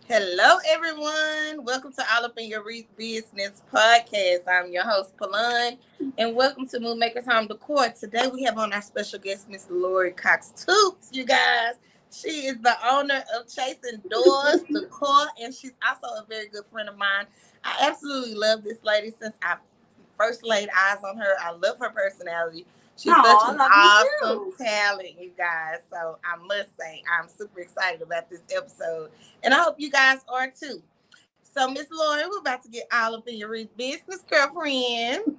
Hello, everyone. Welcome to All Up in Your Wreath Business podcast. I'm your host, Palon, and welcome to Moonmakers Home Decor. Today, we have on our special guest, Miss Lori Cox Toups. You guys, she is the owner of Chasing Doors Decor, and she's also a very good friend of mine. I absolutely love this lady since I first laid eyes on her. I love her personality. She's such an awesome talent, you guys. So I must say, I'm super excited about this episode. And I hope you guys are too. So, Miss Lori, we're about to get all up in your business, girlfriend.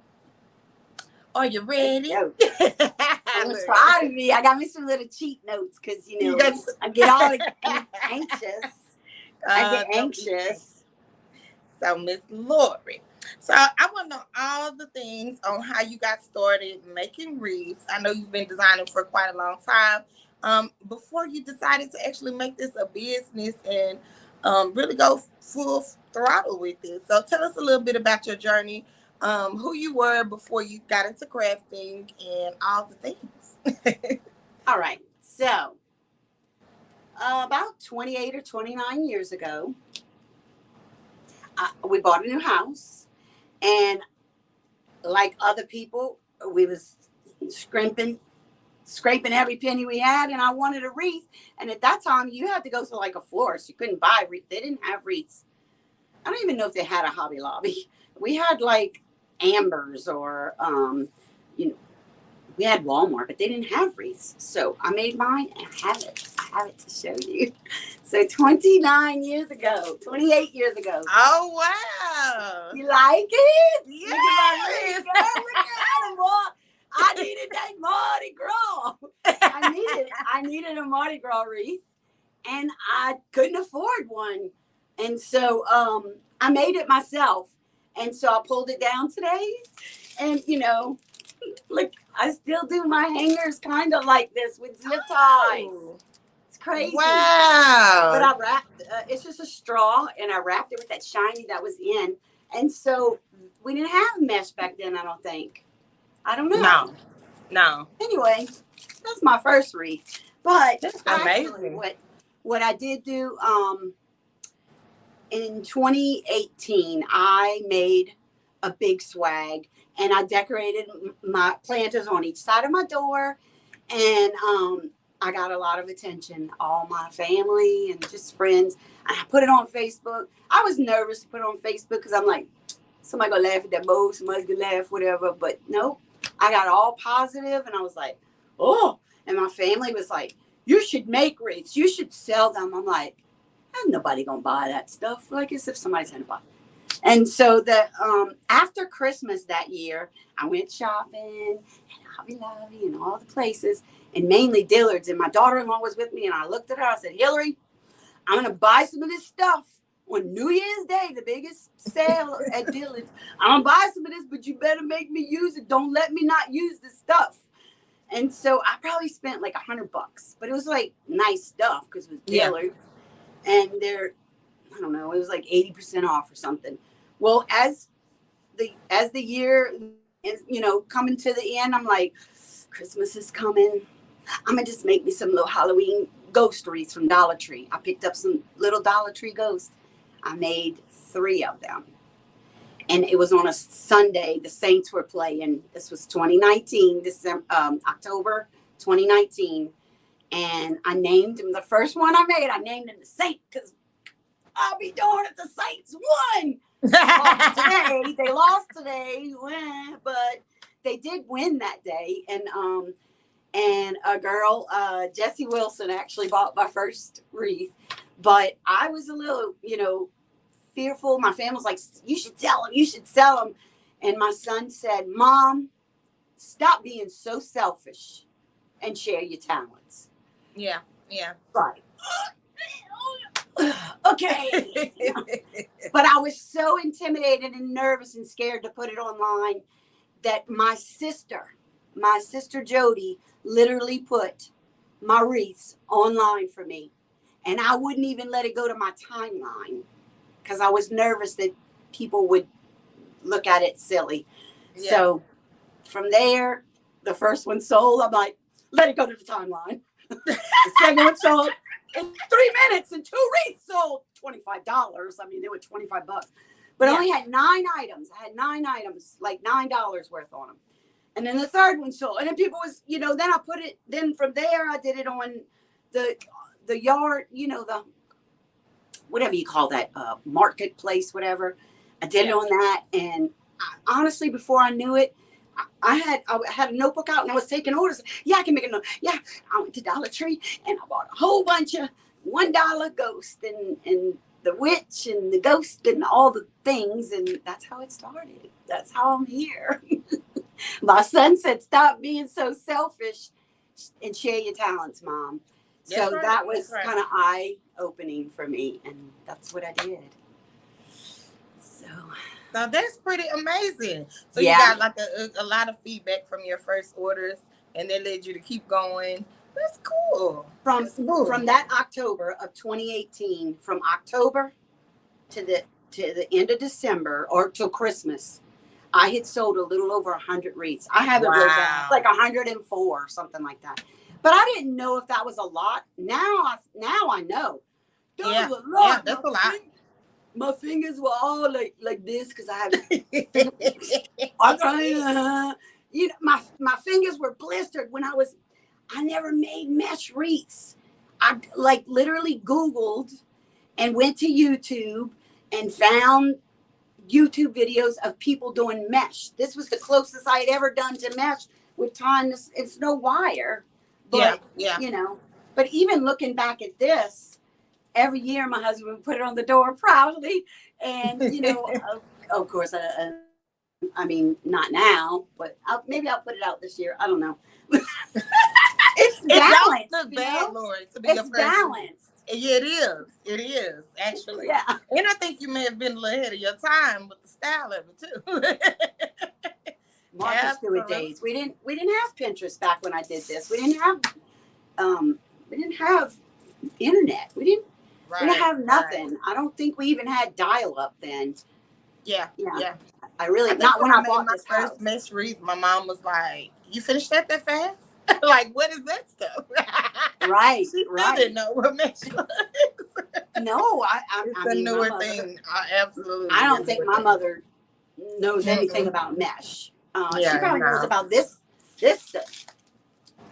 Are you ready? I'm proud of me. I got me some little cheat notes because, I get all anxious. I get anxious. So, Miss Lori. So I want to know all the things on how you got started making wreaths. I know you've been designing for quite a long time. Before you decided to actually make this a business and really go full throttle with it. So tell us a little bit about your journey, who you were before you got into crafting and all the things. All right. So about 28 or 29 years ago, we bought a new house. And like other people, we was scraping every penny we had, and I wanted a wreath. And at that time, you had to go to like a florist. You couldn't buy wreaths. They didn't have wreaths. I don't even know if they had a Hobby Lobby. We had like Ambers or, we had Walmart, but they didn't have wreaths. So I made mine, and I have it. I have it to show you. So 28 years ago. Oh, wow. You like it? Yes. Look at it. I needed that Mardi Gras. I needed a Mardi Gras wreath, and I couldn't afford one. And so I made it myself. And so I pulled it down today. And, look, I still do my hangers kind of like this with zip ties. It's crazy. Wow. But I wrapped, it's just a straw, and I wrapped it with that shiny that was in. And so we didn't have mesh back then, I don't think. I don't know. No. Anyway, that's my first wreath. But that's amazing. What I did do, in 2018, I made a big swag. And I decorated my planters on each side of my door. And I got a lot of attention. All my family and just friends. I put it on Facebook. I was nervous to put it on Facebook because I'm like, somebody gonna laugh at that bow. Somebody's gonna laugh, whatever. But no, I got all positive. And I was like, oh. And my family was like, you should make wreaths. You should sell them. I'm like, ain't nobody gonna buy that stuff. Like as if somebody's gonna buy it. And so after Christmas that year, I went shopping at Hobby Lobby and all the places, and mainly Dillard's. And my daughter-in-law was with me, and I looked at her. I said, Hillary, I'm going to buy some of this stuff on New Year's Day, the biggest sale at Dillard's. I'm going to buy some of this, but you better make me use it. Don't let me not use the stuff. And so I probably spent like $100, but it was like nice stuff because it was Dillard's. Yeah. And I don't know, it was like 80% off or something. Well, as the year is, coming to the end, I'm like, Christmas is coming. I'm going to just make me some little Halloween ghost wreaths from Dollar Tree. I picked up some little Dollar Tree ghosts. I made 3 of them. And it was on a Sunday. The Saints were playing. This was 2019, October 2019. And I named him, the first one I made, I named him the Saint because I'll be darned if the Saints won. They lost today, but they did win that day. And a girl, Jessie Wilson, actually bought my first wreath. But I was a little, fearful. My family was like, you should sell them. And my son said, Mom, stop being so selfish and share your talents. Yeah. Right. Okay. But I was so intimidated and nervous and scared to put it online that my sister my sister Jody literally put my wreaths online for me. And I wouldn't even let it go to my timeline because I was nervous that people would look at it silly. Yeah. So from there, the first one sold. I'm like, let it go to the timeline. The second one sold in 3 minutes, and 2 wreaths sold $25. I mean, they were $25, but I only had 9 items. I had 9 items, like $9 worth on them. And then the third one sold. And then people was, then I put it, then from there, I did it on the yard, the, whatever you call that, marketplace, whatever. I did it on that. And honestly, before I knew it, I had a notebook out and I was taking orders. Yeah, I can make a note. Yeah, I went to Dollar Tree and I bought a whole bunch of $1 ghost and the witch and the ghost and all the things. And that's how it started. That's how I'm here. My son said, stop being so selfish and share your talents, Mom. So that was kind of eye-opening for me. And that's what I did. So that's pretty amazing. So you got like a lot of feedback from your first orders and they led you to keep going. That's cool. From that October of 2018, from October to the end of December or till Christmas, I had sold a little over 100 wreaths. I have it wrote down, like 104 or something like that. But I didn't know if that was a lot. Now I know. Yeah, that's a lot. My fingers were all like this because I have. My fingers were blistered when I never made mesh wreaths. I literally Googled and went to YouTube and found YouTube videos of people doing mesh. This was the closest I had ever done to mesh with tying this. It's no wire. But, but even looking back at this, every year my husband would put it on the door proudly. And, of course, I mean, not now, but maybe I'll put it out this year. I don't know. It's balanced. It's bad, Lord, to be it's balanced. Yeah, it is. It is, actually. Yeah. And I think you may have been a little ahead of your time with the style of it, too. Martha Stewart days. We didn't have Pinterest back when I did this. We didn't have internet. We didn't have nothing. Right. I don't think we even had dial-up then. Yeah. I not when I bought my first mesh wreath. My mom was like, "You finished that fast?" Like, what is that stuff? Right. She still didn't know what mesh was. No, it's a newer thing. Absolutely. I don't think my mother knows anything about mesh. She probably knows about this stuff.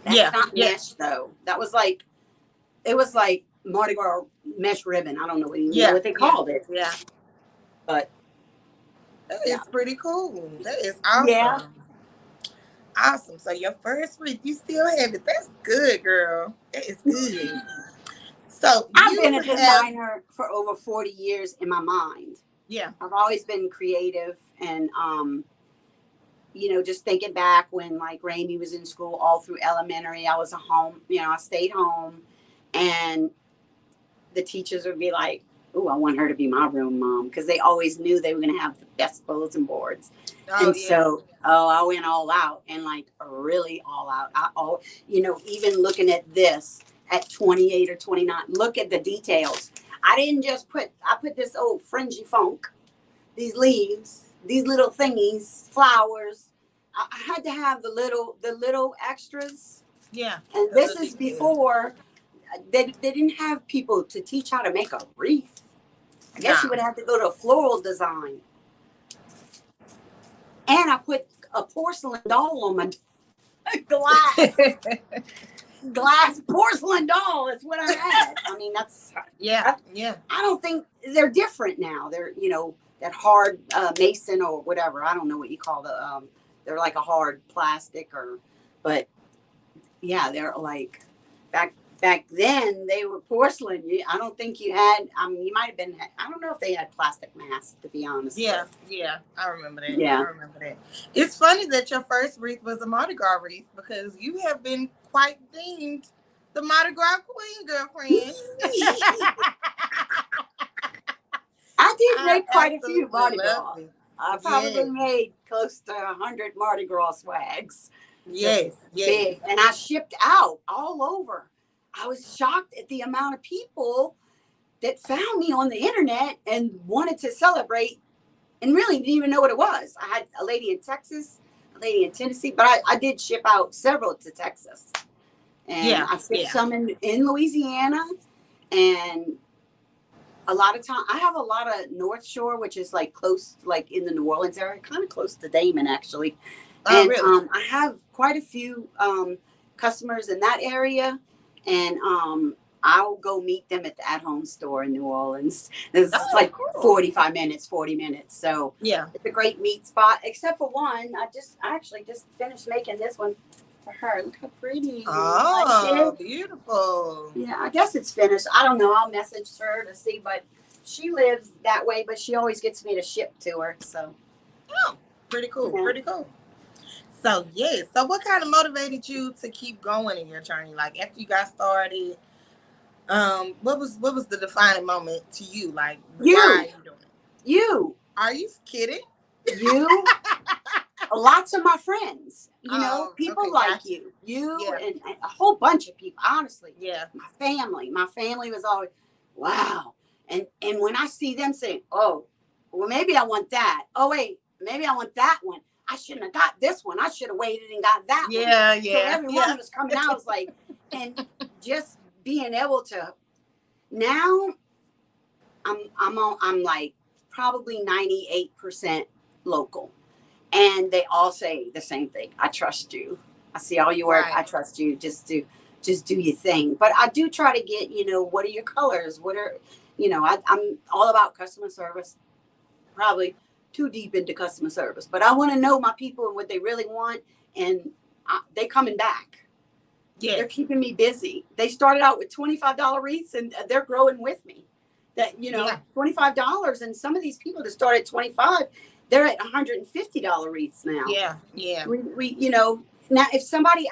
That's not mesh though. That was it was like Mardi Gras mesh ribbon. I don't know what they called it. Yeah. But that is pretty cool. That is awesome. Yeah. Awesome. So your first wreath, you still have it. That's good, girl. That is good. So I've been a designer for over 40 years in my mind. Yeah. I've always been creative and just thinking back when Raimi was in school all through elementary, I was at home, I stayed home and the teachers would be like, "Oh, I want her to be my room mom," because they always knew they were going to have the best bulletin boards. So I went all out and really all out. Even looking at this at 28 or 29, look at the details. I didn't just I put this old fringy funk, these leaves, these little thingies, flowers. I had to have the little extras. Yeah. And this is before they didn't have people to teach how to make a wreath. I guess you would have to go to a floral design. And I put a porcelain doll on my glass porcelain doll is what I had. I mean, that's yeah. I don't think they're different now. They're that hard mason or whatever. I don't know what you call they're like a hard plastic but yeah, they're back then they were porcelain. I don't think you had. You might have been. I don't know if they had plastic masks, to be honest. Yeah, I remember that. Yeah, I remember that. It's funny that your first wreath was a Mardi Gras wreath because you have been quite deemed the Mardi Gras queen, girlfriend. I did make quite a few Mardi Gras. I probably made close to 100 Mardi Gras swags. Yes, yes. Big, and I shipped out all over. I was shocked at the amount of people that found me on the internet and wanted to celebrate and really didn't even know what it was. I had a lady in Texas, a lady in Tennessee, but I did ship out several to Texas. And Yeah, I shipped yeah. some in Louisiana. And a lot of time, I have a lot of North Shore, which is like close, like in the New Orleans area, kind of close to Damon, actually. Oh, And really? I have quite a few customers in that area. And I'll go meet them at the at-home store in New Orleans. It's Oh, like cool. 45 minutes, 40 minutes. So Yeah. it's a great meat spot, except for one. I actually just finished making this one for her. Look how pretty. Like Oh, it. beautiful. Yeah, I guess it's finished. I don't know. I'll message her to see, but she lives that way, but she always gets me to ship to her. So, Oh, pretty cool. yeah. Pretty cool. So yes. So what kind of motivated you to keep going in your journey? Like after you got started, what was the defining moment to you? Like why are You, you doing it? you, Are you kidding? you, lots of my friends, people Okay, like gotcha. you Yeah, and a whole bunch of people, honestly. yeah, My family was always, wow. And when I see them saying, oh, well, maybe I want that. Oh, wait, maybe I want that one. I shouldn't have got this one. I should have waited and got that one. yeah, So yeah, yeah. everyone was coming out. I was like, and just being able to, now I'm like probably 98% local. And they all say the same thing. I trust you. I see all your work. Right. I trust you. Just do your thing. But I do try to get, what are your colors? I'm all about customer service. Probably too deep into customer service, but I want to know my people and what they really want, and they coming back. They're Yes. keeping me busy. They started out with $25 wreaths, and they're growing with me. That Yeah. $25, and some of these people that started at 25, they're at $150 wreaths now. Yeah. Yeah. Now if somebody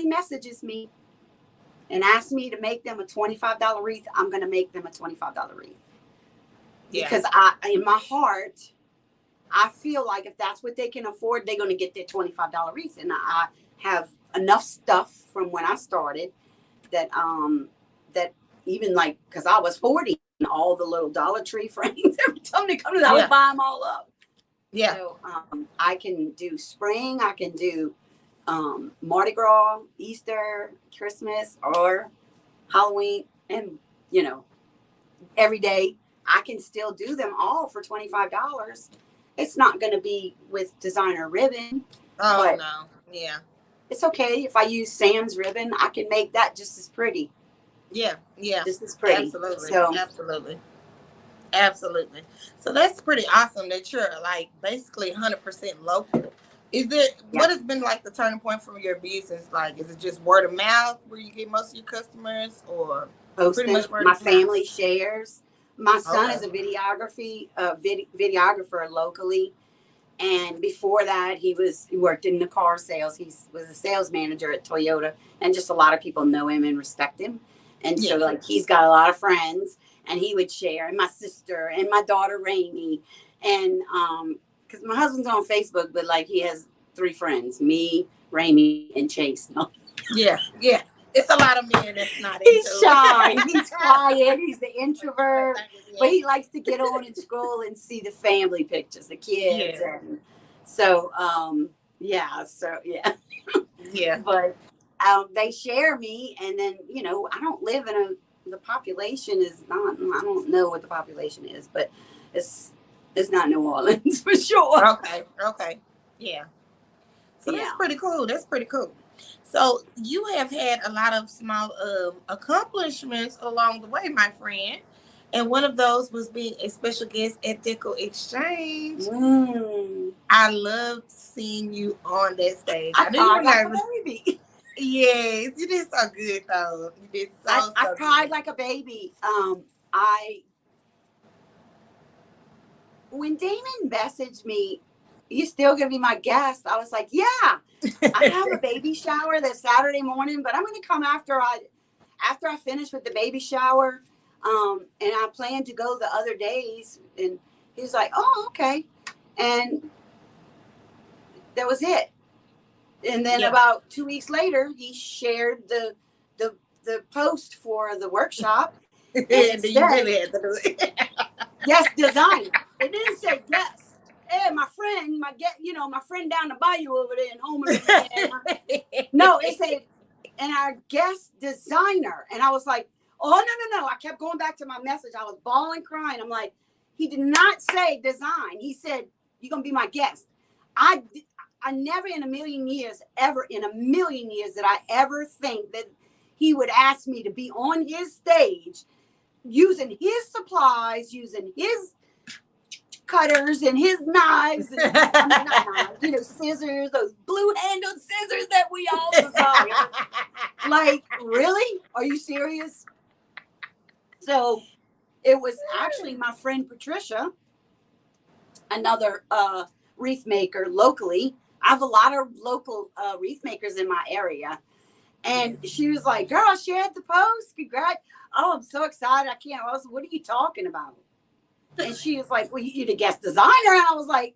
messages me and asks me to make them a $25 wreath, I'm going to make them a $25 wreath. Yeah. Because in my heart, I feel like if that's what they can afford, they're going to get their $25 wreath. And I have enough stuff from when I started that even like, because I was hoarding all the little Dollar Tree frames. Every time they come in, I would buy them all up. Yeah. So I can do spring, I can do Mardi Gras, Easter, Christmas, or Halloween, and every day I can still do them all for $25. It's not going to be with designer ribbon. Oh but no. Yeah. it's okay if I use Sam's ribbon. I can make that just as pretty. Yeah. Yeah. Just as pretty. Absolutely. So Absolutely. Absolutely. So that's pretty awesome that you're like basically 100% local. Is there yeah, what has been like the turning point from your business? Like, is it just word of mouth where you get most of your customers, or pretty posting. much word My of mouth? family shares. My son Okay. is a videographer locally. And before that, he worked in the car sales. He was a sales manager at Toyota, and just a lot of people know him and respect him. And so, Yeah. like, he's got a lot of friends, and he would share. And my sister and my daughter Rainey, and because my husband's on Facebook, but like he has 3 friends: me, Rainey, and Chase. No. Yeah. Yeah. It's a lot of men that's not into He's shy. He's quiet. He's the introvert. But Yeah. he likes to get on and scroll and see the family pictures, the kids. Yeah. And so, yeah. Yeah. But they share me. And then, I don't live the population is not, I don't know what the population is, but it's not New Orleans for sure. Okay. Okay. Yeah. So that's Yeah. pretty cool. That's pretty cool. So you have had a lot of small accomplishments along the way, my friend. And one of those was being a special guest at Decor Exchange. Mm. I loved seeing you on that stage. I I knew you were cried like a nervous. baby. Yes, you did so good though. You did so I cried good. like a baby. When Damon messaged me, you still gonna be my guest? I was like, yeah. I have a baby shower this Saturday morning, but I'm gonna come after I finish with the baby shower. And I plan to go the other days. And he was like, oh, okay. And that was it. And then about 2 weeks later, he shared the post for the workshop. And And you really had to do it. Guest designer. It didn't say guest. Hey, my friend down the bayou over there in Homer. No, it said, and our guest designer. And I was like, oh, no. I kept going back to my message. I was bawling, crying. I'm like, he did not say design. He said, you're going to be my guest. I never in a million years did I ever think that he would ask me to be on his stage using his supplies, using his cutters and his knives, and not knives, scissors, those blue-handled scissors that we all desire. Like, really? Are you serious? So it was actually my friend Patricia, another wreath maker locally. I have a lot of local wreath makers in my area. And she was like, girl, I shared the post. Congrats. Oh, I'm so excited. I can't. I was, what are you talking about? And she was like, well, you're the guest designer. And I was like,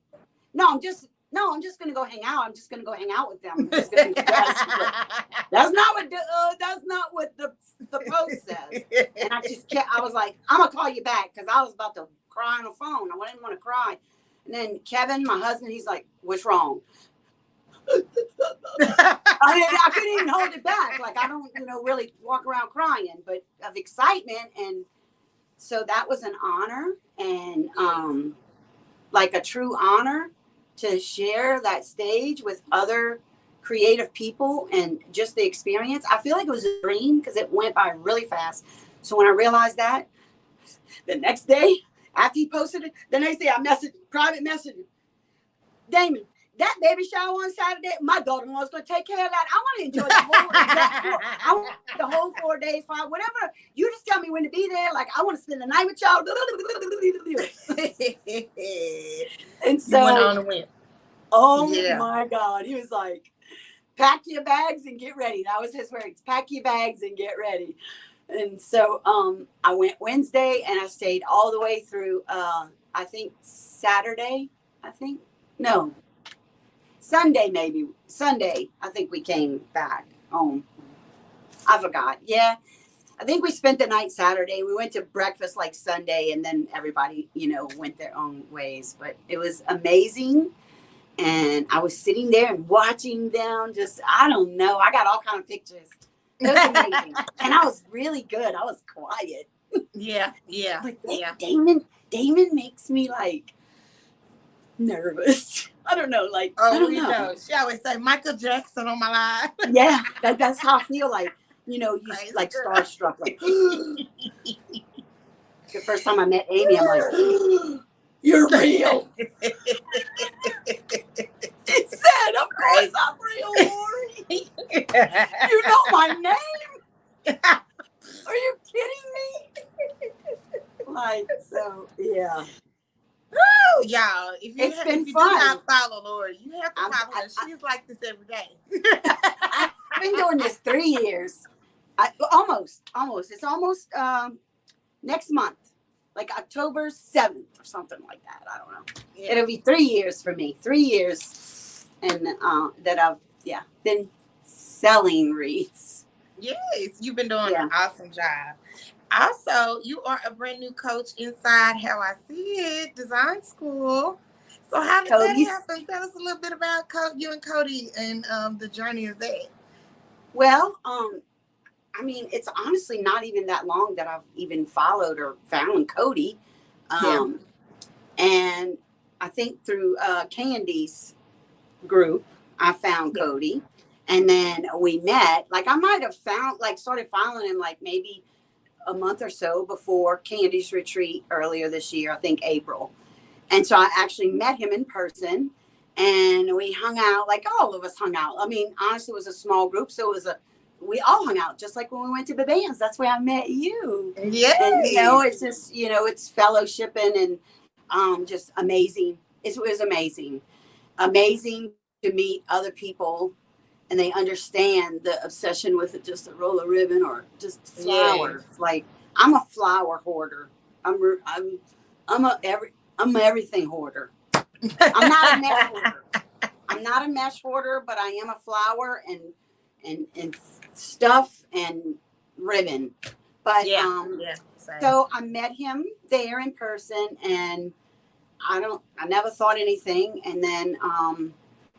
no, I'm just going to go hang out. I'm just going to go hang out with them. I'm just gonna be dressed. That's not what the post says. And I was like, I'm going to call you back, because I was about to cry on the phone. I didn't want to cry. And then Kevin, my husband, he's like, what's wrong? I couldn't even hold it back. Like, I don't, really walk around crying, but of excitement. And so that was an honor, and like a true honor to share that stage with other creative people and just the experience. I feel like it was a dream because it went by really fast. So when I realized that, the next day after he posted it, the next day I private messaged him, Damon, that baby shower on Saturday, my daughter-in-law is going to take care of that. I want to enjoy the whole 4 days, 5, whatever. You just tell me when to be there. Like, I want to spend the night with y'all. And so, you went on and went. Oh my God. He was like, pack your bags and get ready. That was his words. Pack your bags and get ready. And so I went Wednesday, and I stayed all the way through, I think Saturday. Sunday, maybe. Sunday, I think we came back home. I forgot. Yeah. I think we spent the night Saturday. We went to breakfast like Sunday, and then everybody, went their own ways. But it was amazing. And I was sitting there and watching them. Just, I don't know. I got all kinds of pictures. It was amazing. And I was really good. I was quiet. Yeah. Like, Damon makes me like nervous. I don't know. Like, I don't know. She always say Michael Jackson on my line. Yeah, that's how I feel. Like, you like starstruck. Like, the first time I met Amy, I'm like, you're real. She said, of course I'm real, Lori. You know my name? Are you kidding me? Like, so, yeah. Woo, y'all. If you do not follow Lori, you have to follow her. She's like this every day. I've been doing this 3 years. Almost. It's almost next month. Like October 7th or something like that. I don't know. Yeah. It'll be 3 years for me. 3 years. And that I've been selling wreaths. Yes, you've been doing an awesome job. Also, you are a brand new coach inside How I See It Design School. So how did that happen? Tell us a little bit about you and Cody and the journey of that. Well, I mean, it's honestly not even that long that I've even followed or found Cody. And I think through Candy's group, I found Cody. And then we met. Like, I might have started following him like maybe a month or so before Candy's retreat earlier this year, I think April. And so I actually met him in person, and we hung out, like all of us hung out. I mean, honestly, it was a small group. So we all hung out just like when we went to Beban's. That's where I met you. Yeah. And, it's just, it's fellowshipping and just amazing. It was amazing. Amazing to meet other people, and they understand the obsession with just a roll of ribbon or just flowers. Yes. Like, I'm a flower hoarder. I'm everything hoarder. I'm not a mess hoarder. I'm not a mesh hoarder, but I am a flower and stuff and ribbon. But Yeah, same. so I met him there in person, and I never thought anything. And then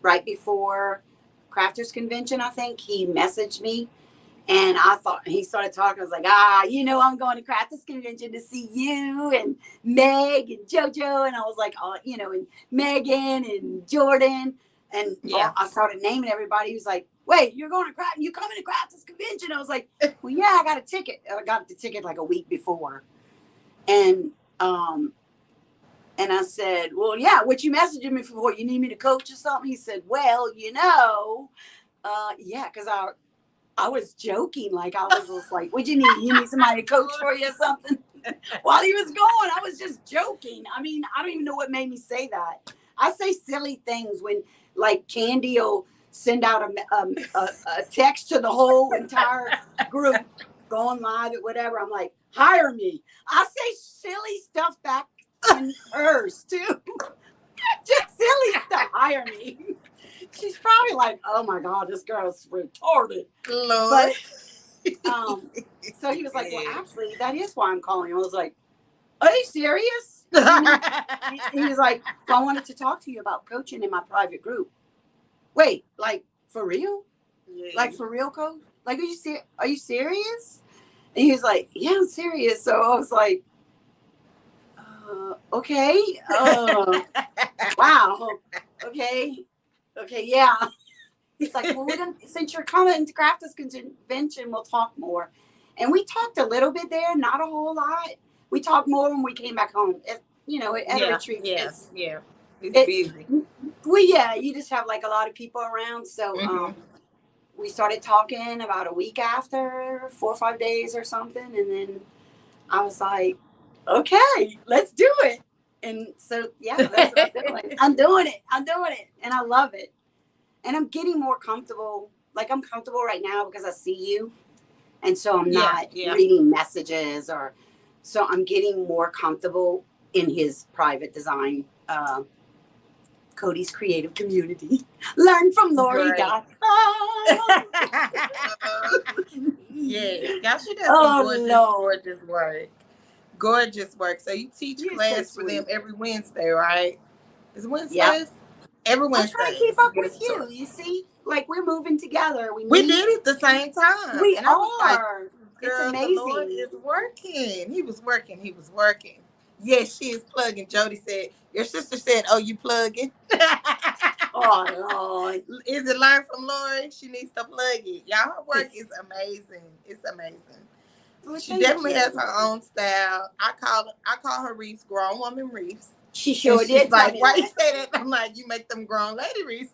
right before Crafters Convention, I think he messaged me, and I thought he started talking. I was like, I'm going to Crafters Convention to see you and Meg and JoJo, and I was like, and Megan and Jordan, and I started naming everybody. He was like, wait, you're going to you coming to Crafters Convention? I was like, well, yeah, I got a ticket. I got the ticket like a week before, and I said, well, yeah, what you messaging me for? You need me to coach or something? He said, well, yeah, because I was joking. Like, I was just like, what you need? You need somebody to coach for you or something? While he was going, I was just joking. I mean, I don't even know what made me say that. I say silly things when, like, Candy will send out a text to the whole entire group going live at whatever. I'm like, hire me. I say silly stuff back in hers, too. Just silly stuff. Hire me. She's probably like, oh my God, this girl's retarded. Lord. But so he was like, well, actually, that is why I'm calling. I was like, are you serious? He was like, well, I wanted to talk to you about coaching in my private group. Wait, like, for real? Yeah. Like, for real, coach? Like, are you serious? And he was like, yeah, I'm serious. So I was like, okay. Wow. Okay, yeah. He's like, well, since you're coming to Crafters Convention, we'll talk more. And we talked a little bit there, not a whole lot. We talked more when we came back home. At a retreat. It's busy. You just have like a lot of people around. So we started talking about a week after, 4 or 5 days or something. And then I was like, okay, let's do it. And so, yeah, that's what I'm doing. I'm doing it. And I love it. And I'm getting more comfortable. Like, I'm comfortable right now because I see you. And so I'm not reading messages so I'm getting more comfortable in his private design, Cody's creative community. Learn from Lori. Yeah, y'all should have some gorgeous work. Gorgeous work. So you teach class for them every Wednesday, right? Is it Wednesdays? Yep. Every Wednesday. I'm trying to keep up with you. You see, like, we're moving together. We did it the same time. We are. It's amazing. The Lord is working. He was working. Yes, she is plugging. Jody said, your sister said, oh, you plugging? Oh, Lord. Is it learn from Lori? She needs to plug it. Y'all, her work is amazing. It's amazing. Well, she definitely has her own style. I call her Wreaths, grown woman Wreaths. She sure did. Like, why you say that? I'm like, you make them grown lady wreaths.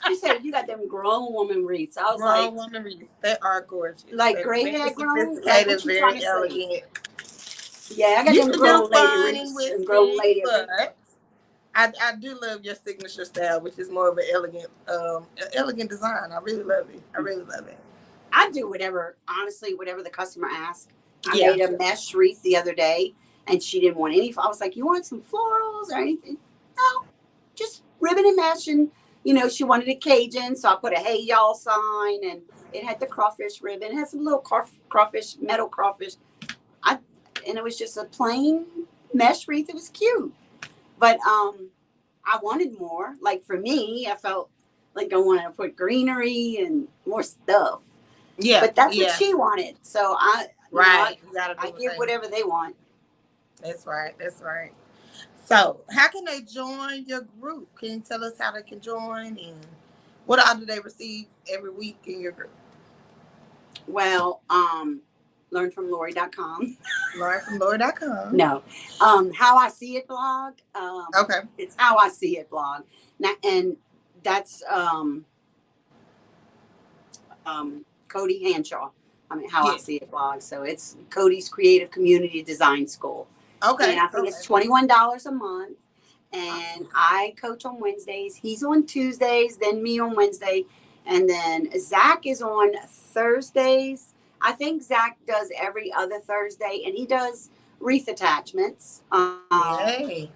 She said, you got them grown woman wreaths. I was grown woman wreaths. They are gorgeous. Like gray hair grown? Sophisticated, very elegant. Yeah, I got them grown lady wreaths and grown lady wreaths. I do love your signature style, which is more of an elegant design. I really love it. I do whatever the customer asks. I made a mesh wreath the other day, and she didn't want any. I was like, you want some florals or anything? No, just ribbon and mesh. And, she wanted a Cajun, so I put a hey y'all sign, and it had the crawfish ribbon. It had some little crawfish, metal crawfish. And it was just a plain mesh wreath. It was cute. But I wanted more. Like, for me, I felt like I wanted to put greenery and more stuff. Yeah. But that's what she wanted. So I give whatever they want. That's right. So how can they join your group? Can you tell us how they can join and what all do they receive every week in your group? Well, learnfromlori.com. Learnfromlori.com. No. How I See It blog. Okay. It's How I See It blog. Now, and that's Cody Hanshaw. How I See It blog. So it's Cody's Creative Community Design School. Okay. And I think it's $21 a month. And I coach on Wednesdays. He's on Tuesdays, then me on Wednesday. And then Zach is on Thursdays. I think Zach does every other Thursday, and he does wreath attachments. Yay.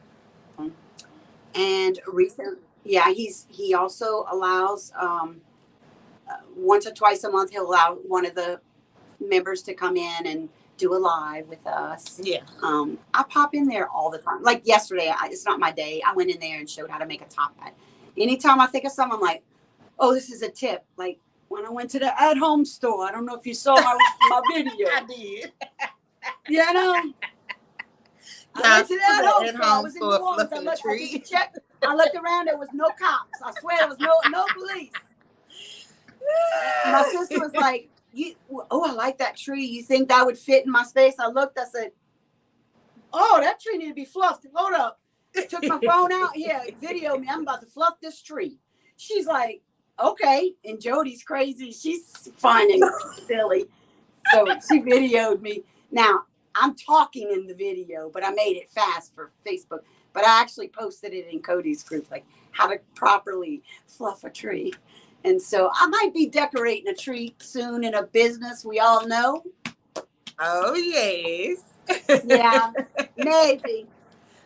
And Yeah, he also allows once or twice a month he'll allow one of the members to come in and do a live with us. Yeah. I pop in there all the time. Like yesterday, it's not my day. I went in there and showed how to make a top hat. Anytime I think of something, I'm like, oh, this is a tip. Like when I went to the at-home store, I don't know if you saw my video. I did. You know, I went to the at-home store. I was in New Orleans. I did check. I looked around. There was no cops. I swear there was no police. My sister was like, I like that tree. You think that would fit in my space? I looked. I said, oh, that tree need to be fluffed. Hold up. Took my phone out. Yeah, video me. I'm about to fluff this tree. She's like, okay. And Jody's crazy. She's fun and silly. So she videoed me. Now, I'm talking in the video, but I made it fast for Facebook. But I actually posted it in Cody's group, like how to properly fluff a tree. And so I might be decorating a tree soon in a business we all know. Oh, yes. Yeah, maybe.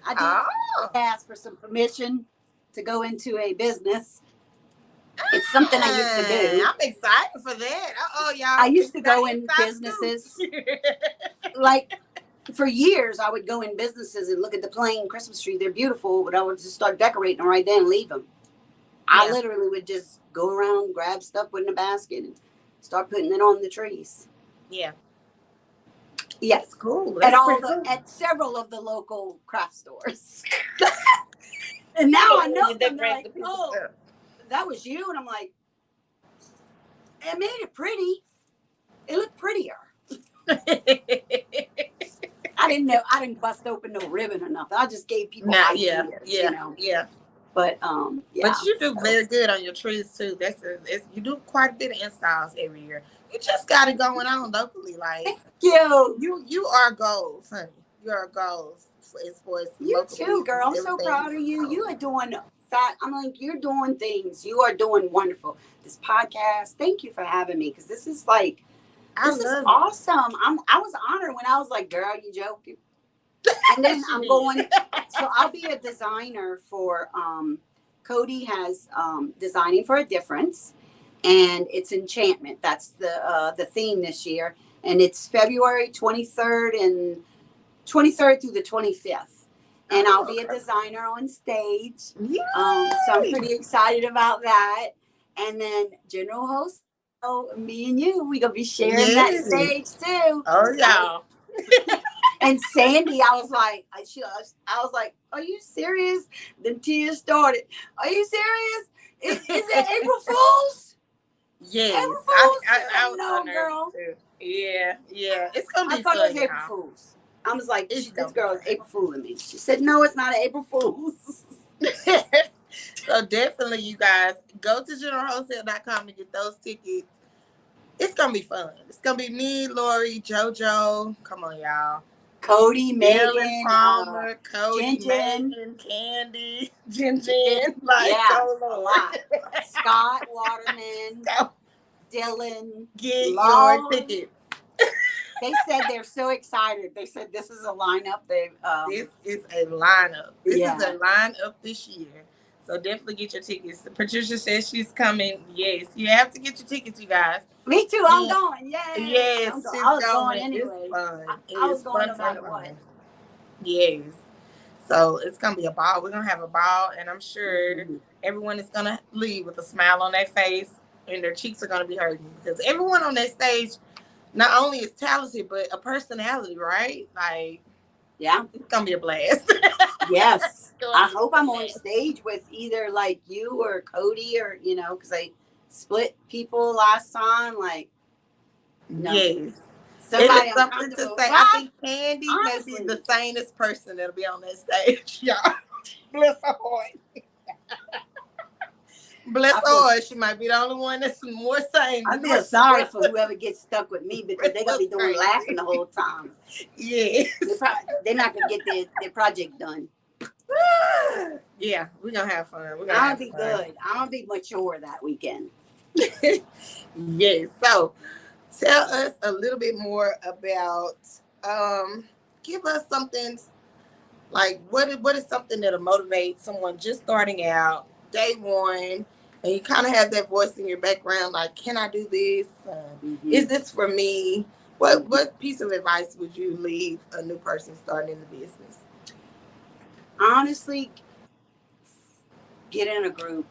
I did ask for some permission to go into a business. It's something I used to do. I'm excited for that. Y'all. I used to go in businesses. Like for years, I would go in businesses and look at the plain Christmas trees. They're beautiful, but I would just start decorating them right then and leave them. I literally would just go around, grab stuff, put in a basket, and start putting it on the trees. Yeah. Yes, that's cool. That's at several of the local craft stores. And now I know them. They're like, oh, that was you. And I'm like, it made it pretty. It looked prettier. I didn't know. I didn't bust open no ribbon or nothing. I just gave people ideas, you know. Yeah. But but you do very good on your trees too. You do quite a bit of installs every year. You just got it going on locally. Like thank you. You are goals, honey. You are goals as far as you too, girl. I'm so proud of you. You are doing I'm like, you're doing things. You are doing wonderful. This podcast. Thank you for having me, because this is like this is awesome. I was honored when I was like, girl, you joking? And then I'm going, so I'll be a designer for, Cody has Designing for a Difference, and it's enchantment. That's the theme this year. And it's February 23rd through the 25th. And I'll be a designer on stage. So I'm pretty excited about that. And then General Host, me and you, we're going to be sharing that stage too. Oh, yeah. And Sandy, I was like, are you serious? Then tears started. Are you serious? Is it April Fool's? Yes. April Fool's? I was no, girl. Too. Yeah. It's going to be fun. I thought it was April Fool's. I was like, this girl is April Fooling me. She said, no, it's not an April Fool's. So definitely, you guys, go to generalwholesale.com and get those tickets. It's going to be fun. It's going to be me, Lori, JoJo. Come on, y'all. Cody, Megan, Palmer, Cody, Megan, Candy, Jen. Like, a lot. Scott Waterman, Dylan. Get your ticket. They said they're so excited. They said this is a lineup. This is a lineup. This is a lineup this year. So definitely get your tickets. Patricia says she's coming. Yes, you have to get your tickets, you guys. Me too. I'm going. Yay. Yes, I was going anyway. It's fun. I was going no matter what. Yes. So it's going to be a ball. We're going to have a ball, and I'm sure everyone is going to leave with a smile on their face, and their cheeks are going to be hurting, because everyone on that stage not only is talented, but a personality, right? Like, yeah, it's going to be a blast. Yes. I hope I'm on stage with either like you or Cody, or, because I split people last time. Like, yes. Somebody it is something to say. I think Candy may be the sanest person that'll be on that stage, y'all. Bless her heart. Bless her heart. She might be the only one that's more sane. I feel sorry for whoever gets stuck with me, because they're going to be doing laughing the whole time. Yeah. They're not going to get their project done. Yeah, we're going to have fun. I'm going to be good. I'm going to be mature that weekend. Yes. So, tell us a little bit more about, give us something, like what is something that'll motivate someone just starting out day one, and you kind of have that voice in your background, like, can I do this? Is this for me? What piece of advice would you leave a new person starting in the business? Honestly, get in a group,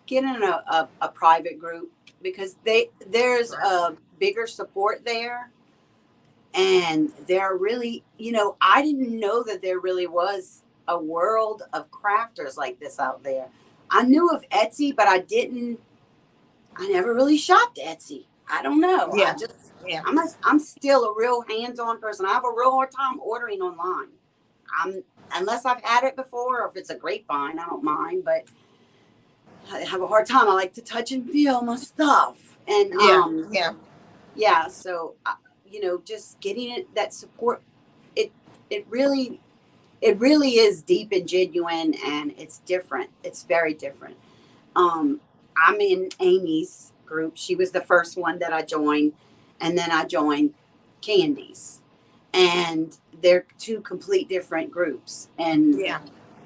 get in a private group, because there's a bigger support there. And there really, I didn't know that there really was a world of crafters like this out there. I knew of Etsy, but I never really shopped Etsy. I don't know. Yeah. I'm still a real hands-on person. I have a real hard time ordering online. Unless I've had it before, or if it's a grapevine, I don't mind, but I have a hard time. I like to touch and feel my stuff. And so just getting that support, it really is deep and genuine, and it's different. It's very different. I'm in Amy's group. She was the first one that I joined, and then I joined Candy's, and they're two complete different groups. And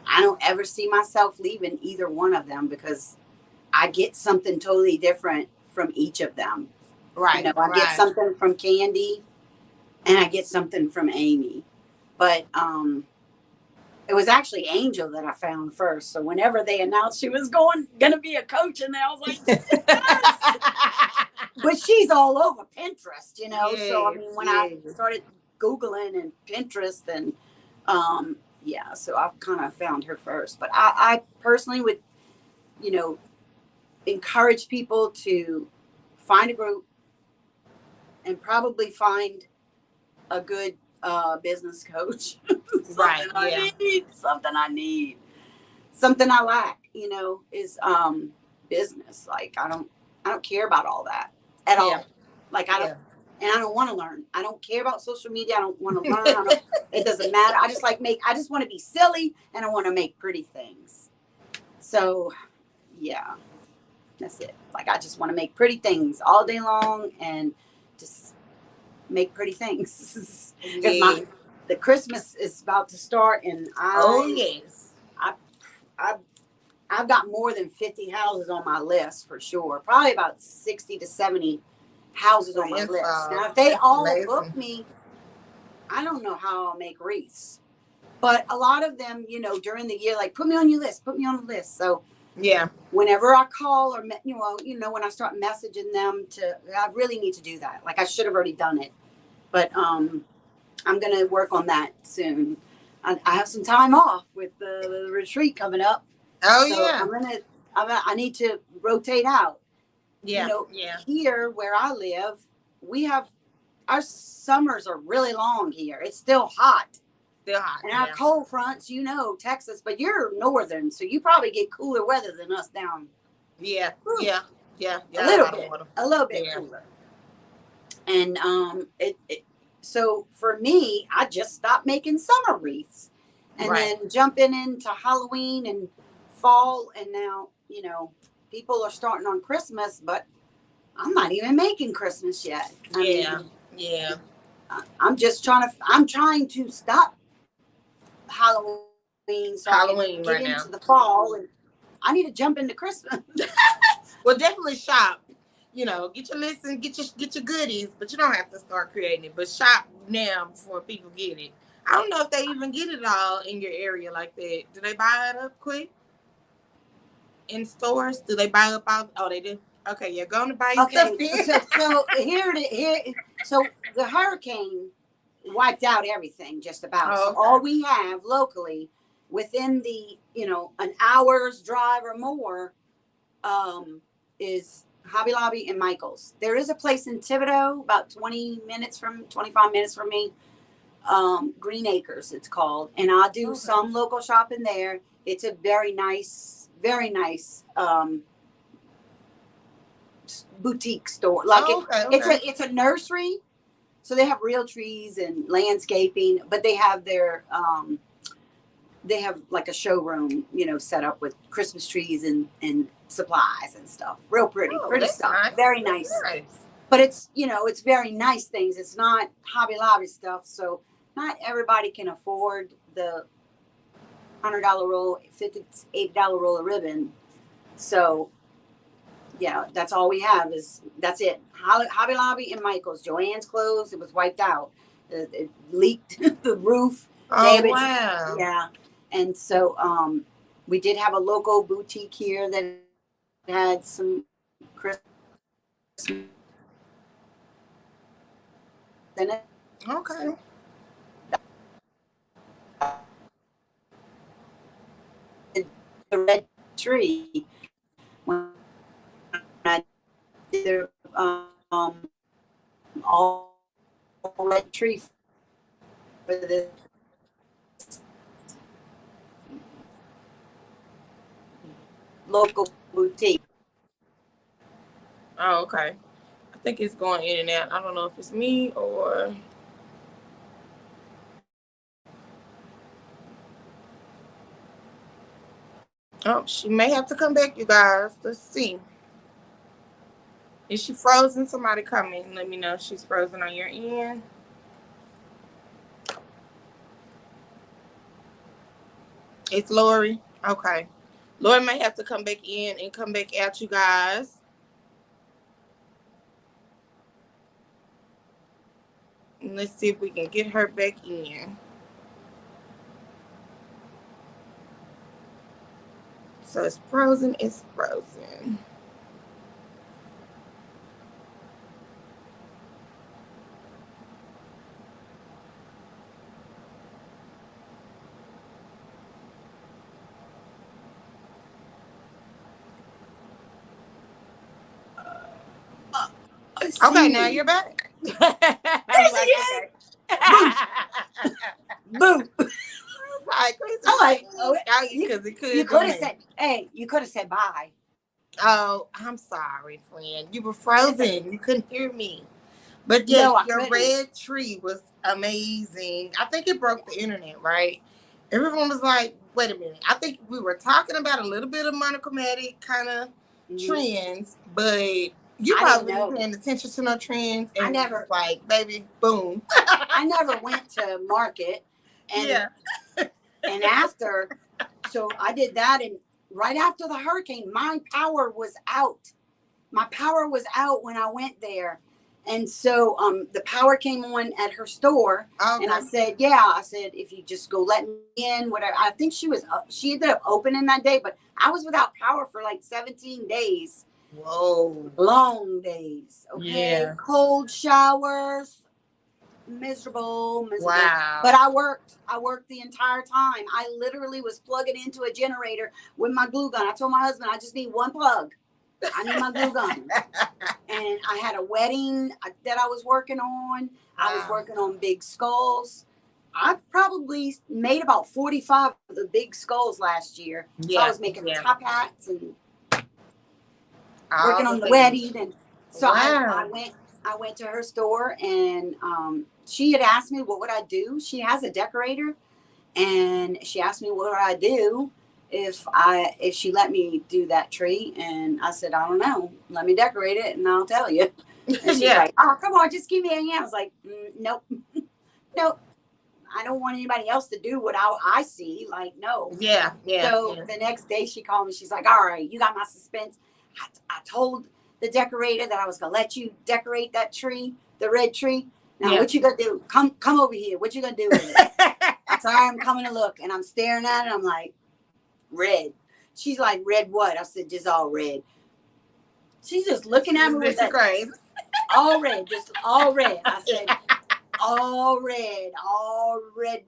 I don't ever see myself leaving either one of them, because I get something totally different from each of them. Right. I get something from Candy, and I get something from Amy. But it was actually Angel that I found first. So whenever they announced she was going to be a coach, and I was like, yes! But she's all over Pinterest, Yes, so I mean, when I started Googling and Pinterest, and so I kind of found her first. But I personally would, encourage people to find a group, and probably find a good business coach. Something I need. Something I lack, is business. Like, I don't care about all that at all. Like, I don't, and I don't want to learn. I don't care about social media. I don't want to learn. It doesn't matter. I just want to be silly, and I want to make pretty things. So, yeah, that's it. Like, I just want to make pretty things all day long, and just make pretty things. Because the Christmas is about to start, and I've got more than 50 houses on my list for sure. Probably about 60 to 70 houses on my list. Now, if they all book me, I don't know how I'll make wreaths. But a lot of them, during the year, like, put me on your list, put me on the list. So whenever I call, or when I start messaging them, I really need to do that. Like, I should have already done it, but I'm going to work on that soon. I have some time off with the retreat coming up. I need to rotate out. Here where I live, our summers are really long here. It's still hot. And our cold fronts, Texas, but you're northern, so you probably get cooler weather than us down. A little bit cooler. And so for me, I just stopped making summer wreaths, and then jumping into Halloween and fall, and now people are starting on Christmas, but I'm not even making Christmas yet. I'm trying to stop Halloween, so I can get into the fall, and I need to jump into Christmas. Well, definitely shop. Get your list and get your goodies, but you don't have to start creating it. But shop now before people get it. I don't know if they even get it all in your area like that. Do they buy it up quick in stores? Do they buy up all? Oh, they do. Okay, you're going to buy your stuff. So the hurricane wiped out everything just about. So all we have locally within the an hour's drive or more is Hobby Lobby and Michael's. There is a place in Thibodeau about 25 minutes from me. Green Acres it's called, and I do some local shopping there. It's a very nice boutique store. Like it's a nursery, so they have real trees and landscaping, but they have their they have like a showroom, set up with Christmas trees and supplies and stuff. Real pretty stuff. Nice. Very nice. But it's it's very nice things. It's not Hobby Lobby stuff. So not everybody can afford the $100 roll, $50, $80 roll of ribbon. So yeah, that's all we have that's it. Hobby Lobby and Michael's. Joann's closed. It was wiped out. It leaked the roof, Oh damaged. wow. Yeah. And so we did have a local boutique here that had some Christmas in it. Okay. The red tree. When I did their all red tree for the local boutique. Oh, okay. I think it's going in and out. I don't know if it's me or. Oh, she may have to come back, you guys. Let's see. Is she frozen? Somebody comment and let me know if she's frozen on your end. It's Lori. Okay. Lori may have to come back in and come back out, you guys. And let's see if we can get her back in. So it's frozen. It's frozen. Okay, now you're back. Like, boom. I'm like, oh, because it could. You could have said, "Hey," you could have said bye. Oh, I'm sorry, friend. You were frozen. You couldn't hear me. But yes, No, your red tree was amazing. I think it broke the internet, right? Everyone was like, wait a minute. I think we were talking about a little bit of monochromatic kind of trends, but you probably weren't paying attention to no trends. And I never, like, baby, boom. I never went to market. And, yeah. And after, so I did that. And right after the hurricane, my power was out. My power was out when I went there. And so the power came on at her store. Okay. And I said, if you just go let me in, whatever. I think she ended up opening that day, but I was without power for like 17 days. Whoa. Long days. Okay. Yeah. Cold showers. Miserable. Wow. But I worked the entire time. I literally was plugging into a generator with my glue gun. I told my husband, I just need one plug. I need my glue gun. And I had a wedding that I was working on. I was working on big skulls. I probably made about 45 of the big skulls last year. Yeah. So I was making top hats and working on the wedding. And so I went to her store, and she had asked me what would I do. She has a decorator, and she asked me what would I do if she let me do that tree. And I said, I don't know. Let me decorate it and I'll tell you. And she's like, oh, come on, just give me a hand. I was like, nope. Nope. I don't want anybody else to do what I see. Like, no. Yeah. So the next day she called me. She's like, all right, you got my suspense. I told the decorator that I was going to let you decorate that tree, the red tree. Now, what you going to do? Come over here. What you going to do with it? I said, I'm coming to look. And I'm staring at it. I'm like, red. She's like, red what? I said, just all red. She's just looking at me with that. Crazy. All red, just all red. I said, all red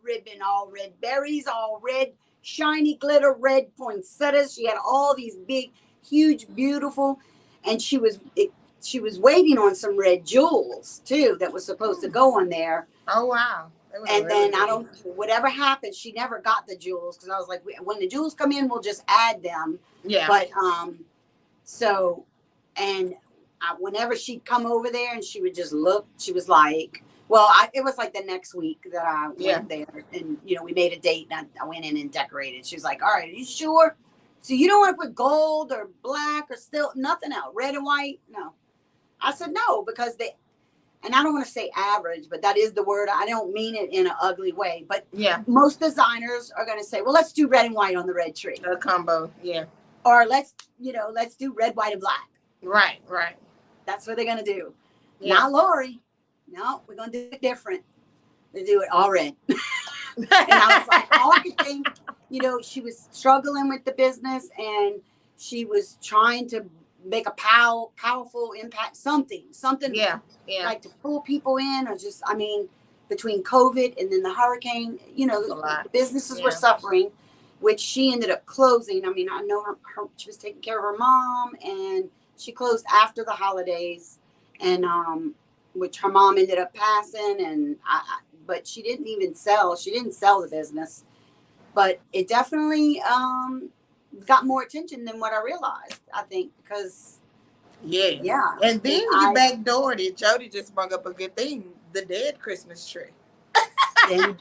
ribbon, all red berries, all red, shiny glitter, red poinsettias. She had all these big, huge, beautiful, and she was waiting on some red jewels too that was supposed to go on there. Oh wow. And really then whatever happened, she never got the jewels, because I was like, when the jewels come in, we'll just add them. Yeah. But whenever she'd come over there and she would just look, she was like, it was like the next week that I went there, and we made a date, and I went in and decorated. She was like, all right, are you sure? So you don't want to put gold or black or still nothing else, red and white? No. I said no, because and I don't want to say average, but that is the word. I don't mean it in an ugly way. But most designers are going to say, well, let's do red and white on the red tree. A combo, yeah. or let's do red, white, and black. Right, right. That's what they're gonna do. Yeah. Not Lori. No, we're gonna do it different. They do it all red. And I was like, all I could think, she was struggling with the business and she was trying to make a powerful impact, something Yeah. like to pull people in, or just, between COVID and then the hurricane, the businesses were suffering, which she ended up closing. I know her she was taking care of her mom, and she closed after the holidays, and which her mom ended up passing, and but she didn't sell the business, but it definitely got more attention than what I realized, I think, because yeah. And then you backdoored it. Jody just brought up a good thing, the dead Christmas tree. then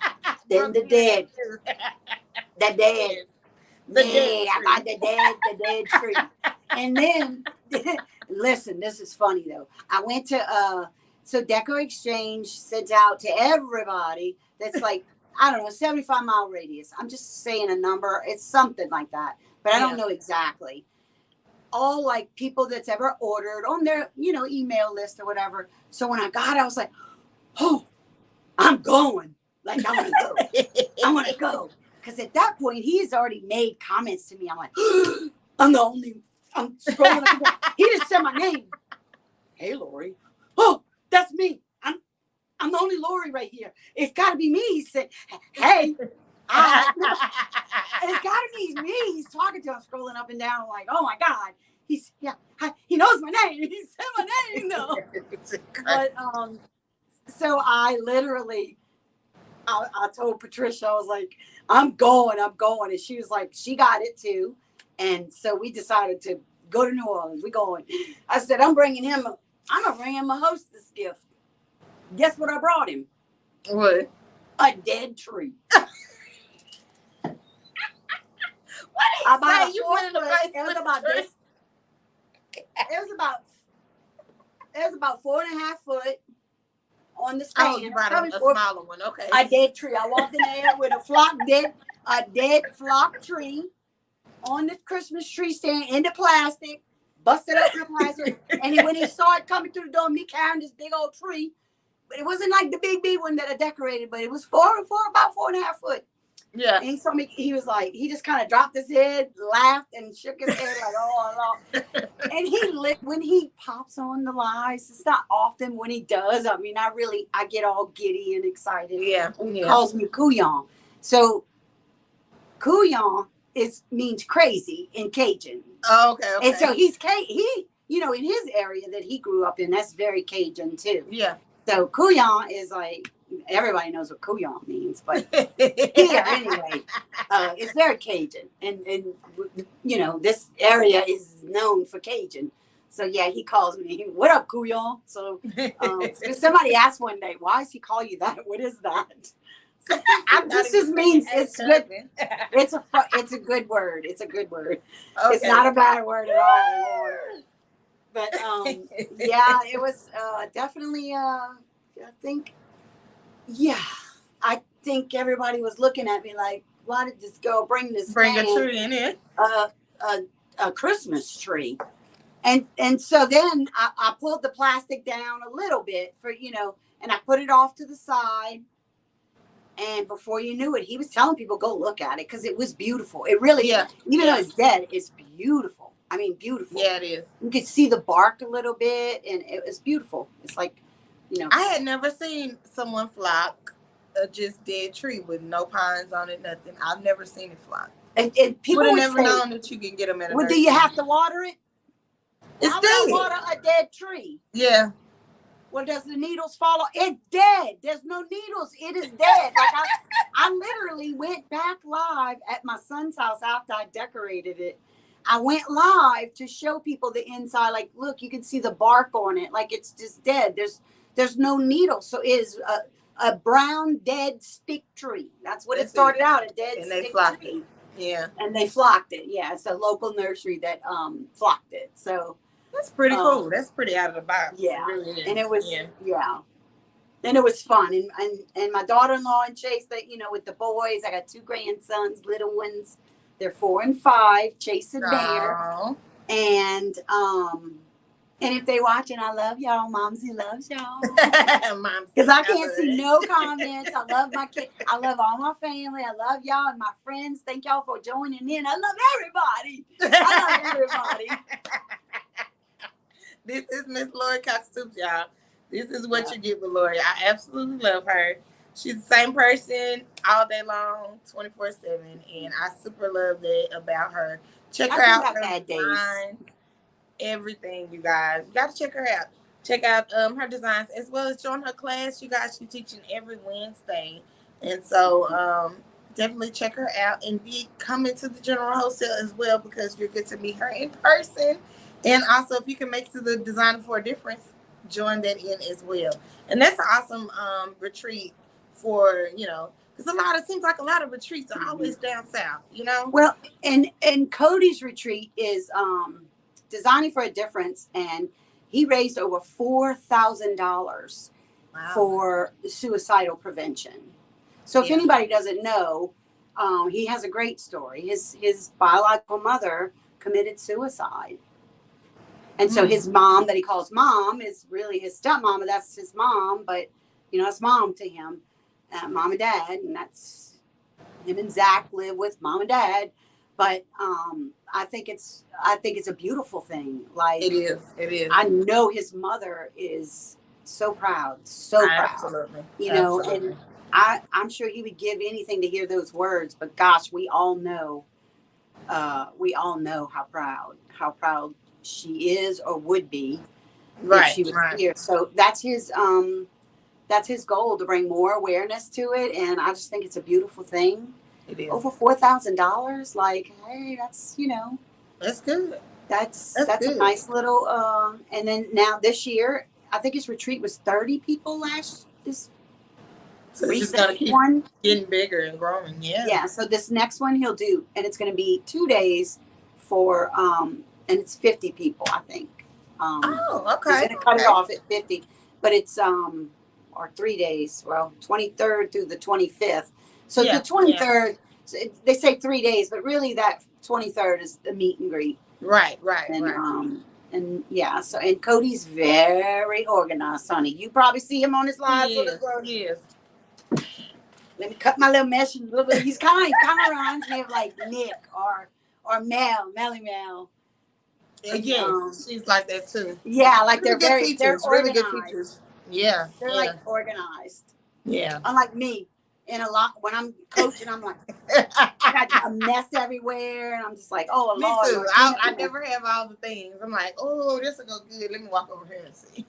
the dead I got the dead tree. And then listen, this is funny though. I went to so Decor Exchange sent out to everybody that's like, I don't know, 75-mile radius. I'm just saying a number. It's something like that, but I don't know exactly. All like people that's ever ordered on their, email list or whatever. So when I got it, I was like, oh, I'm going. Like, I want to go. Because at that point, he's already made comments to me. I'm like, I'm scrolling up. He just said my name. Hey, Lori. Oh, that's me. I'm the only Lori right here. It's got to be me. He said, hey. It's got to be me. He's talking to him, scrolling up and down. I'm like, oh, my God. He knows my name. He said my name, though. But, so I literally, I told Patricia, I was like, I'm going. And she was like, she got it too. And so we decided to go to New Orleans. We're going. I said, I'm going to bring him a hostess gift. Guess what I brought him? What? A dead tree. What did you say? You went in the place. It was about this. It was about 4.5 foot on the stand. Oh, you brought a smaller one. Okay. A dead tree. I walked in there with a dead flock tree on the Christmas tree stand in the plastic, busted up in the plastic. And when he saw it coming through the door, me carrying this big old tree, but it wasn't like the big one that I decorated, but it was about 4.5 foot. Yeah. And he saw me, he was like, he just kind of dropped his head, laughed, and shook his head like, oh, no. And when he pops on the lives, it's not often when he does. I get all giddy and excited. Yeah. And he calls me Couillon. So Couillon means crazy in Cajun. Oh, okay. And so in his area that he grew up in, that's very Cajun too. Yeah. So Couillon is like, everybody knows what Couillon means, but here anyway, it's very Cajun, and this area is known for Cajun. So yeah, he calls me, what up, Couillon? So somebody asked one day, why does he call you that? What is that? So this just means it's good. It's a good word. It's a good word. Okay. It's not a bad word at all, Lord. But yeah, it was definitely. I think everybody was looking at me like, why did this girl bring a tree in it? A Christmas tree. And so then I pulled the plastic down a little bit and I put it off to the side. And before you knew it, he was telling people, go look at it, because it was beautiful. It really, even though it's dead, it's beautiful. Beautiful. Yeah, it is. You could see the bark a little bit, and it was beautiful. It's like, I had never seen someone flock a just dead tree with no pines on it, nothing. I've never seen it flock. And people would never known that you can get them in a well, do you have to water it? It's dead. Water a dead tree. Yeah. Well, does the needles fall off? It's dead. There's no needles. It is dead. Like I literally went back live at my son's house after I decorated it. I went live to show people the inside. Like, look, you can see the bark on it. Like, it's just dead. There's no needles. So it is a brown dead stick tree. That's what it started out, a dead stick tree. Yeah. And they flocked it. Yeah, it's a local nursery that flocked it. So that's pretty cool. That's pretty out of the box. Yeah. It really is. And it was and it was fun. And my daughter-in-law and Chase, that with the boys, I got 2 grandsons, little ones. They're 4 and 5, Chase and Bear. Oh. And if they watching, I love y'all. Momsy loves y'all. Because I can't see no comments. I love my kids. I love all my family. I love y'all and my friends. Thank y'all for joining in. I love everybody. I love everybody. This is Miss Lori Cox Toups, y'all. This is what you get with Lori. I absolutely love her. She's the same person all day long, 24/7, and I super love that about her. Check her out. Her designs, everything, you guys. You got to check her out. Check out her designs as well as join her class. You guys, she's teaching every Wednesday, and so definitely check her out and be coming to the General Wholesale as well because you're good to meet her in person. And also, if you can make it to the Designer for a Difference, join that in as well. And that's an awesome retreat for, because it seems like a lot of retreats are always down south, Well, and Cody's retreat is Designing for a Difference, and he raised over $4,000 for suicidal prevention. So if anybody doesn't know, he has a great story. His biological mother committed suicide. And so his mom, that he calls mom, is really his stepmom, but that's his mom. But, it's mom to him, mom and dad. And that's him and Zach live with mom and dad. But I think it's a beautiful thing. Like it is. I know his mother is so proud, so proud. Absolutely. And I'm sure he would give anything to hear those words. But gosh, we all know how proud she is or would be if she was here. So that's his goal, to bring more awareness to it, and I just think it's a beautiful thing. It is. Over $4,000, like, hey, that's that's good. That's good. A nice little and then now this year I think his retreat was 30 people this so recent one getting bigger and growing. Yeah, so this next one he'll do, and it's going to be 2 days for and it's 50 people, I think. Okay. He's going to cut it off at 50, but it's or 3 days. Well, 23rd through the 25th. So the 23rd, they say 3 days, but really that 23rd is the meet and greet. Right. And so and Cody's very organized, honey. You probably see him on his lives. Yes. Let me cut my little mesh. He's kind of reminds me of like Nick or Melly Mel. Yes, she's like that too. Yeah, like they're they're really good teachers. Yeah, they're like organized. Yeah, unlike me. And a lot when I'm coaching, I'm like, I got a mess everywhere, and I'm just like, oh, me Lord, too. I never have all the things. I'm like, oh, this will go good. Let me walk over here and see.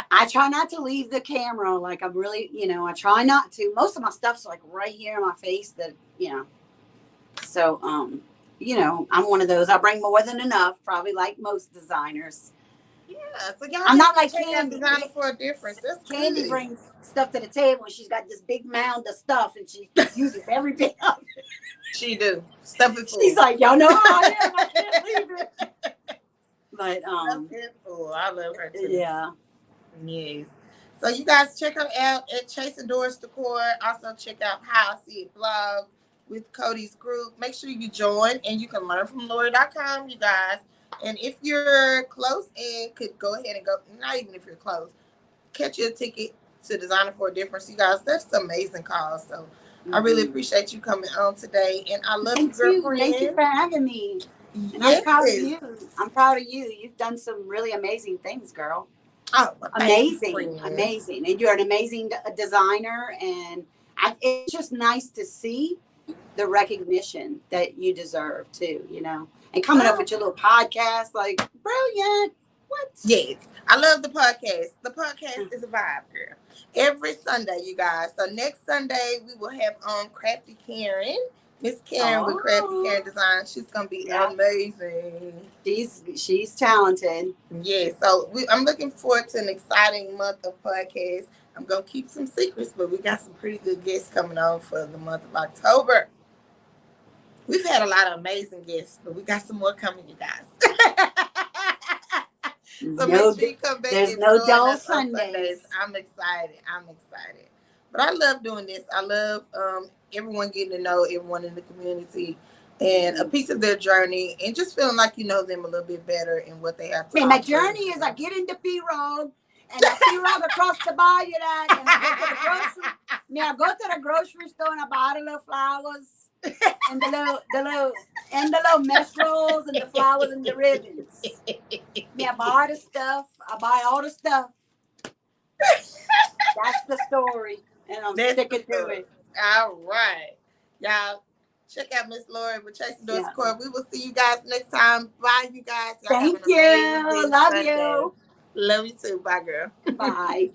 I try not to leave the camera. Like I'm really, I try not to. Most of my stuff's like right here in my face. So, I'm one of those. I bring more than enough, probably like most designers. Yeah, so y'all I'm not like Candy. Designer for a Difference. That's Candy good. brings stuff to the table, and she's got this big mound of stuff, and she uses every bit of it. She do stuff it full. She's like, y'all know how I am. I can't leave it. But stuff it full. I love her too. Yeah. Yes. So you guys check her out at Chase and Doris Decor. Also check out How I See It blog with Cody's group. Make sure you join, and you can learn from Lori.com, you guys. And if you're close and could go ahead and go, not even if you're close, catch your ticket to Designer for a Difference, you guys. That's an amazing cause. So I really appreciate you coming on today. And I love you, girlfriend. Thank you for having me. And yes. I'm proud of you. I'm proud of you. You've done some really amazing things, girl. Oh, amazing. And you're an amazing designer. And it's just nice to see the recognition that you deserve too, and coming up with your little podcast, like brilliant. What? Yes, I love the podcast. The podcast is a vibe, girl. Every Sunday, you guys. So next Sunday we will have on Crafty Karen, Miss Karen with Crafty Karen Design. She's gonna be amazing. She's talented. Yeah. So I'm looking forward to an exciting month of podcasts. I'm gonna keep some secrets, but we got some pretty good guests coming on for the month of October. We've had a lot of amazing guests, but we got some more coming, you guys. So make sure you come back. There's no dull Sundays. I'm excited. But I love doing this. I love everyone getting to know everyone in the community and a piece of their journey, and just feeling like you know them a little bit better and what they have to Man, my offer. journey is I get into P-Road and I P-Road across the bayou that, and I go to the grocery. I go to the grocery store and I buy the little flowers and the little mesh rolls and the flowers and the ribbons. I buy the stuff. I buy all the stuff. That's the story, and I'm sticking to it. All right, y'all. Check out Miss Lori with Chasing Doors Decor. We will see you guys next time. Bye, you guys. Y'all Thank you. Love you. Love you too. Bye, girl. Bye.